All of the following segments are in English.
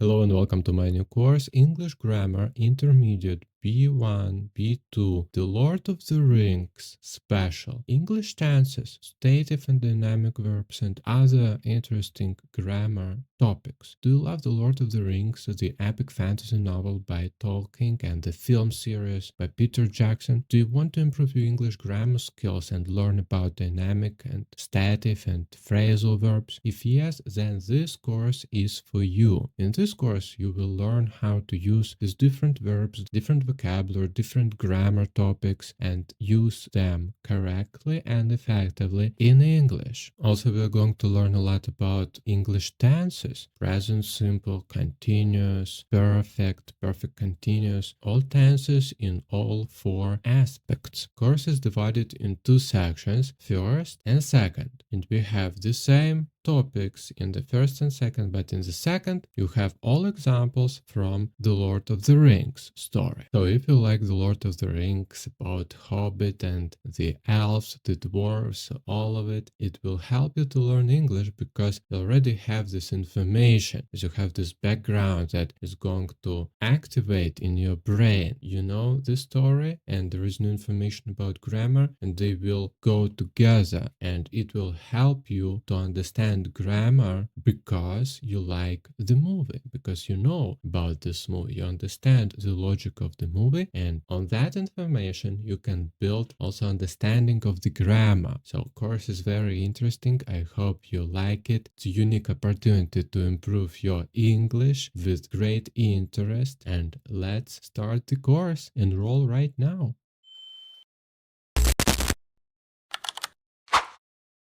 Hello and welcome to my new course, English Grammar Intermediate B1, B2, The Lord of the Rings Special, English tenses, stative and dynamic verbs, and other interesting grammar topics. Do you love The Lord of the Rings, the epic fantasy novel by Tolkien and the film series by Peter Jackson? Do you want to improve your English grammar skills and learn about dynamic and stative and phrasal verbs? If yes, then this course is for you. In this course, you will learn how to use these different verbs, different vocabulary, different grammar topics, and use them correctly and effectively in English. Also, we're going to learn a lot about English tenses: present simple, continuous, perfect, perfect continuous, all tenses in all four aspects. Course is divided in two sections, first and second, and we have the same topics in the first and second, but in the second you have all examples from the Lord of the Rings story. So if you like the Lord of the Rings, about hobbit and the elves, the dwarves, all of it, it will help you to learn English because you already have this information, you have this background that is going to activate in your brain. You know the story and there is no information about grammar, and they will go together, and it will help you to understand grammar because you like the movie, because you know about this movie, you understand the logic of the movie, and on that information you can build also understanding of the grammar. So course is very interesting. I hope you like it. It's a unique opportunity to improve your English with great interest, and let's start the course. Enroll right now.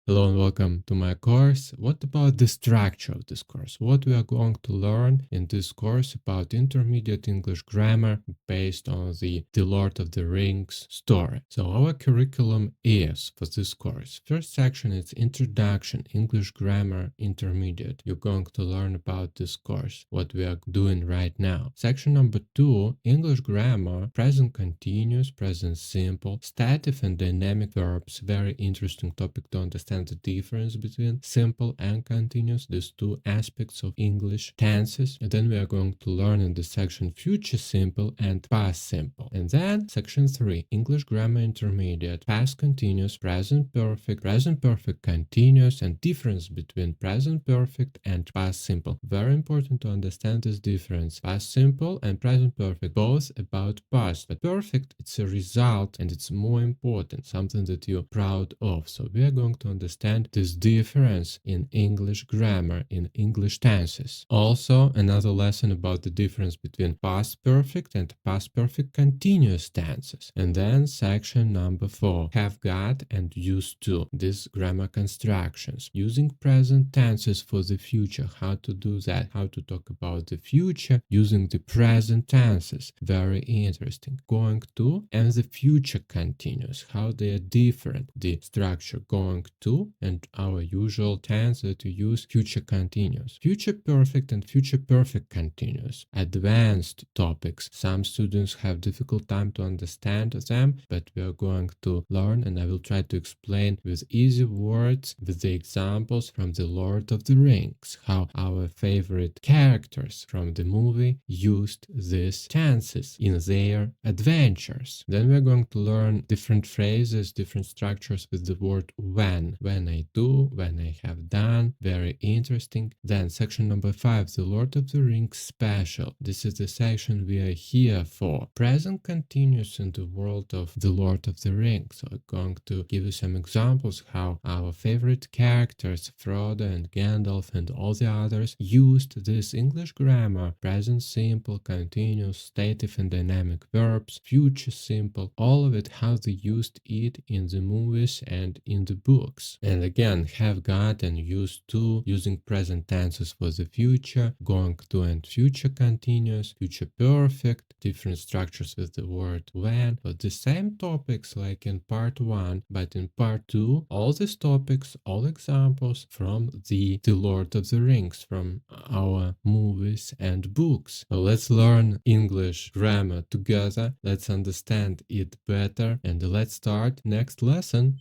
Hello and welcome to my course. What about the structure of this course? What we are going to learn in this course about intermediate English grammar based on the Lord of the Rings story. So our curriculum is for this course. First section is Introduction, English Grammar Intermediate. You're going to learn about this course, what we are doing right now. Section number 2, English Grammar, Present Continuous, Present Simple, Stative and Dynamic Verbs. Very interesting topic to understand the difference between simple and continuous, these two aspects of English tenses. And then we are going to learn in this section future simple and past simple. And then section 3, English grammar intermediate, past continuous, present perfect continuous, and difference between present perfect and past simple. Very important to understand this difference. Past simple and present perfect, both about past, but perfect, it's a result and it's more important, something that you're proud of. So we are going to understand this difference in English grammar, in English tenses. Also, another lesson about the difference between past perfect and past perfect continuous tenses. And then section number 4, have got and used to, these grammar constructions. Using present tenses for the future, how to do that, how to talk about the future using the present tenses. Very interesting. Going to and the future continuous, how they are different. The structure going to and our usual tense that we use, future continuous. Future perfect and future perfect continuous. Advanced topics. Some students have difficult time to understand them, but we are going to learn, and I will try to explain with easy words, with the examples from the Lord of the Rings, how our favorite characters from the movie used these tenses in their adventures. Then we're going to learn different phrases, different structures with the word when I do, when I have done. Very interesting. Then section number 5, the Lord of the Rings special. This is the section we are here for. Present continuous in the world of the Lord of the Rings. So I'm going to give you some examples how our favorite characters, Frodo and Gandalf and all the others, used this English grammar, present simple, continuous, stative and dynamic verbs, future simple, all of it, how they used it in the movies and in the books. And again, have got and used to, using present tenses for the future, going to and future continuous, future perfect, different structures with the word when, but the same topics like in part 1, but in part 2, all these topics, all examples from the Lord of the Rings, from our movies and books. So let's learn English grammar together, let's understand it better, and let's start next lesson.